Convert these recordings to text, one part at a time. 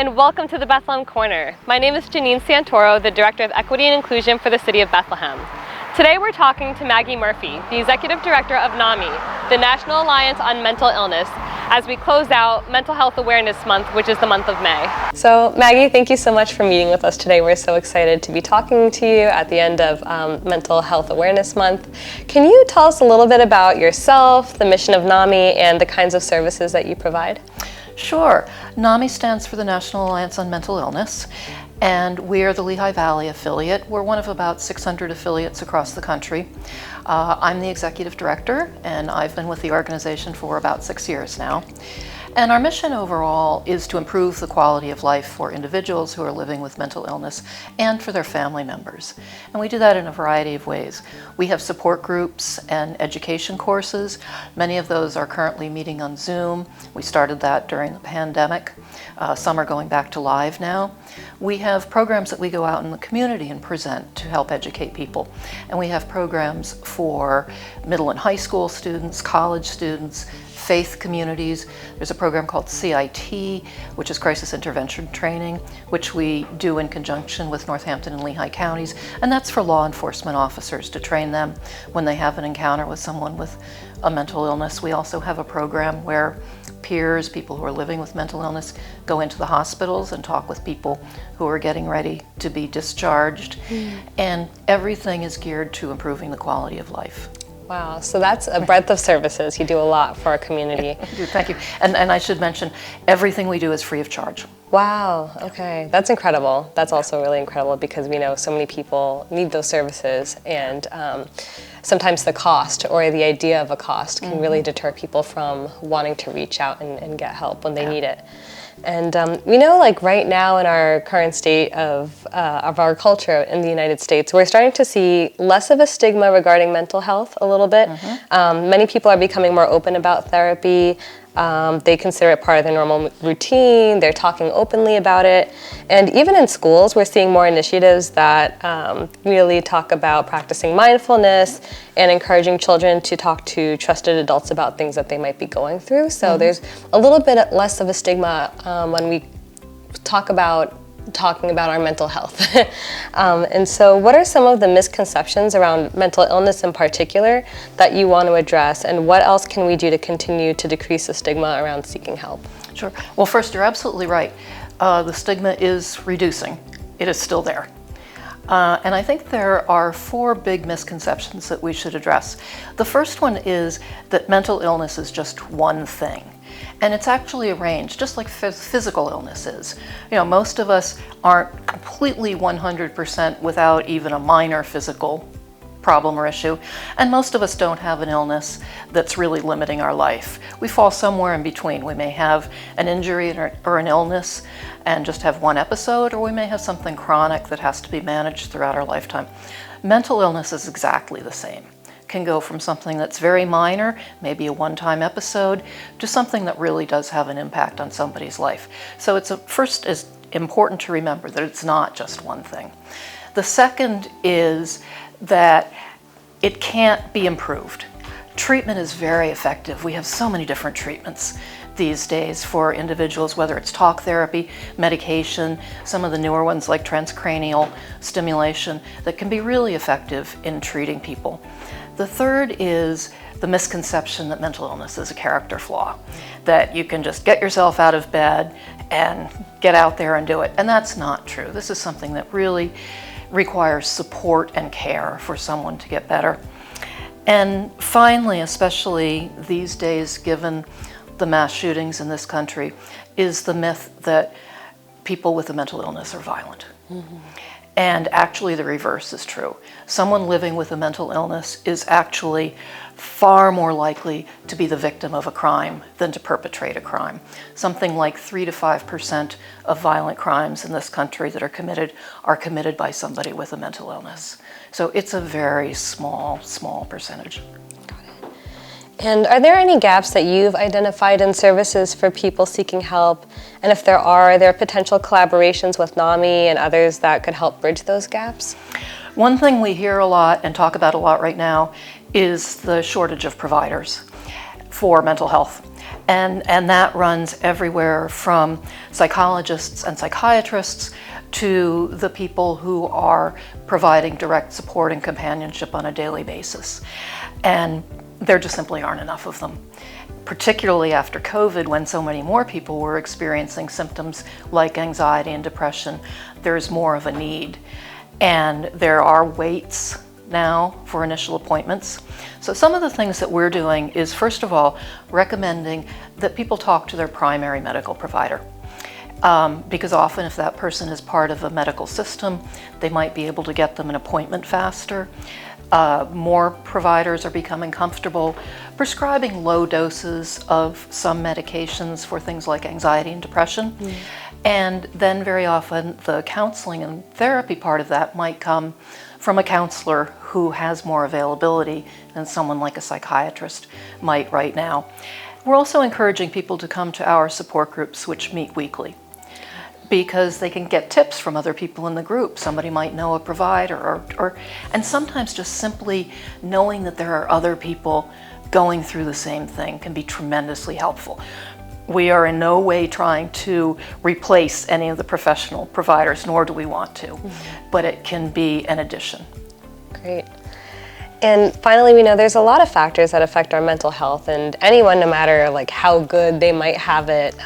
and welcome to the Bethlehem Corner. My name is Janine Santoro, the Director of Equity and Inclusion for the City of Bethlehem. Today we're talking to Maggie Murphy, the Executive Director of NAMI, the National Alliance on Mental Illness, as we close out Mental Health Awareness Month, which is the month of May. So Maggie, thank you so much for meeting with us today. We're so excited to be talking to you at the end of Mental Health Awareness Month. Can you tell us a little bit about yourself, the mission of NAMI, and the kinds of services that you provide? Sure. NAMI stands for the National Alliance on Mental Illness, and we're the Lehigh Valley affiliate. We're one of about 600 affiliates across the country. I'm the executive director, and I've been with the organization for about 6 years now. And our mission overall is to improve the quality of life for individuals who are living with mental illness and for their family members. And we do that in a variety of ways. We have support groups and education courses. Many of those are currently meeting on Zoom. We started that during the pandemic. Some are going back to live now. We have programs that we go out in the community and present to help educate people. And we have programs for middle and high school students, college students, faith communities. There's a program called CIT, which is Crisis Intervention Training, which we do in conjunction with Northampton and Lehigh counties, and that's for law enforcement officers to train them when they have an encounter with someone with a mental illness. We also have a program where peers, people who are living with mental illness, go into the hospitals and talk with people who are getting ready to be discharged, and everything is geared to improving the quality of life. Wow, so that's a breadth of services. You do a lot for our community. Thank you. And I should mention, everything we do is free of charge. Wow, okay. That's incredible. That's also really incredible because we know so many people need those services, and sometimes the cost or the idea of a cost can really deter people from wanting to reach out and get help when they need it. And we know, like right now in our current state of our culture in the United States, we're starting to see less of a stigma regarding mental health a little bit. Many people are becoming more open about therapy. They consider it part of their normal routine. They're talking openly about it. And even in schools, we're seeing more initiatives that really talk about practicing mindfulness and encouraging children to talk to trusted adults about things that they might be going through. So there's a little bit less of a stigma when we talking about our mental health. And so what are some of the misconceptions around mental illness in particular that you want to address, and what else can we do to continue to decrease the stigma around seeking help? Sure. Well, first, you're absolutely right. The stigma is reducing. It is still there. And I think there are 4 big misconceptions that we should address. The first one is that mental illness is just one thing. And it's actually a range, just like physical illness is. You know, most of us aren't completely 100% without even a minor physical problem or issue, and most of us don't have an illness that's really limiting our life. We fall somewhere in between. We may have an injury or an illness and just have one episode, or we may have something chronic that has to be managed throughout our lifetime. Mental illness is exactly the same. Can go from something that's very minor, maybe a one-time episode, to something that really does have an impact on somebody's life. So first is important to remember that it's not just one thing. The second is that it can't be improved. Treatment is very effective. We have so many different treatments these days for individuals, whether it's talk therapy, medication, some of the newer ones like transcranial stimulation that can be really effective in treating people. The third is the misconception that mental illness is a character flaw, that you can just get yourself out of bed and get out there and do it. And that's not true. This is something that really requires support and care for someone to get better. And finally, especially these days, given the mass shootings in this country, is the myth that people with a mental illness are violent. And actually the reverse is true. Someone living with a mental illness is actually far more likely to be the victim of a crime than to perpetrate a crime. Something like 3 to 5% of violent crimes in this country that are committed by somebody with a mental illness. So it's a very small percentage. And are there any gaps that you've identified in services for people seeking help? And if there are there potential collaborations with NAMI and others that could help bridge those gaps? One thing we hear a lot and talk about a lot right now is the shortage of providers. for mental health. And that runs everywhere from psychologists and psychiatrists to the people who are providing direct support and companionship on a daily basis. And there just simply aren't enough of them, particularly after COVID, when so many more people were experiencing symptoms like anxiety and depression. There's more of a need. And there are waits now for initial appointments. So some of the things that we're doing is, first of all, recommending that people talk to their primary medical provider. Because often if that person is part of a medical system, they might be able to get them an appointment faster. More providers are becoming comfortable prescribing low doses of some medications for things like anxiety and depression. And then very often the counseling and therapy part of that might come from a counselor who has more availability than someone like a psychiatrist might right now. We're also encouraging people to come to our support groups, which meet weekly, because they can get tips from other people in the group. Somebody might know a provider, and sometimes just simply knowing that there are other people going through the same thing can be tremendously helpful. We are in no way trying to replace any of the professional providers, nor do we want to, but it can be an addition. Great. And finally, we know there's a lot of factors that affect our mental health, and anyone, no matter like how good they might have it,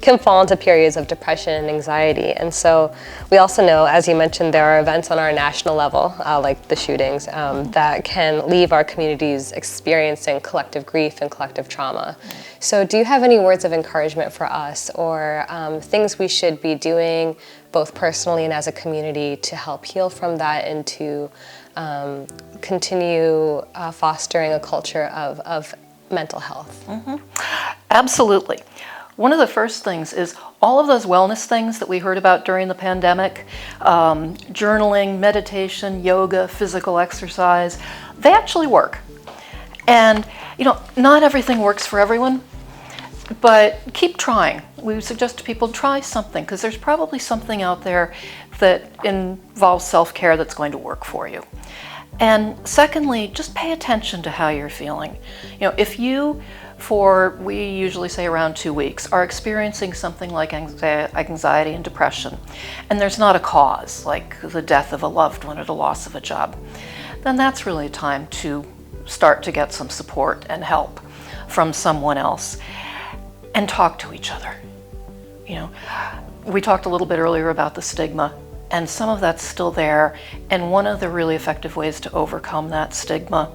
can fall into periods of depression and anxiety. And so we also know, as you mentioned, there are events on our national level, like the shootings, that can leave our communities experiencing collective grief and collective trauma. So do you have any words of encouragement for us, or things we should be doing both personally and as a community to help heal from that and to continue fostering a culture of mental health? Absolutely. One of the first things is all of those wellness things that we heard about during the pandemic, journaling, meditation, yoga, physical exercise, they actually work. And not everything works for everyone, but keep trying. We suggest to people, try something, because there's probably something out there that involves self-care that's going to work for you. And secondly, just pay attention to how you're feeling. If you, we usually say around 2 weeks, are experiencing something like anxiety and depression, and there's not a cause, like the death of a loved one or the loss of a job, then that's really a time to start to get some support and help from someone else and talk to each other. We talked a little bit earlier about the stigma, and some of that's still there, and one of the really effective ways to overcome that stigma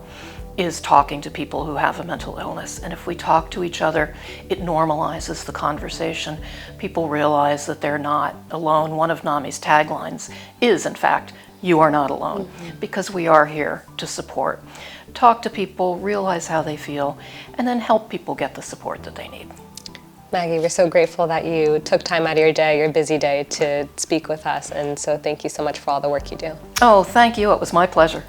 is talking to people who have a mental illness. And if we talk to each other, it normalizes the conversation. People realize that they're not alone. One of NAMI's taglines is, in fact, "You are not alone," because we are here to support. Talk to people, realize how they feel, and then help people get the support that they need. Maggie, we're so grateful that you took time out of your day, your busy day, to speak with us, and so thank you so much for all the work you do. Oh, thank you. It was my pleasure.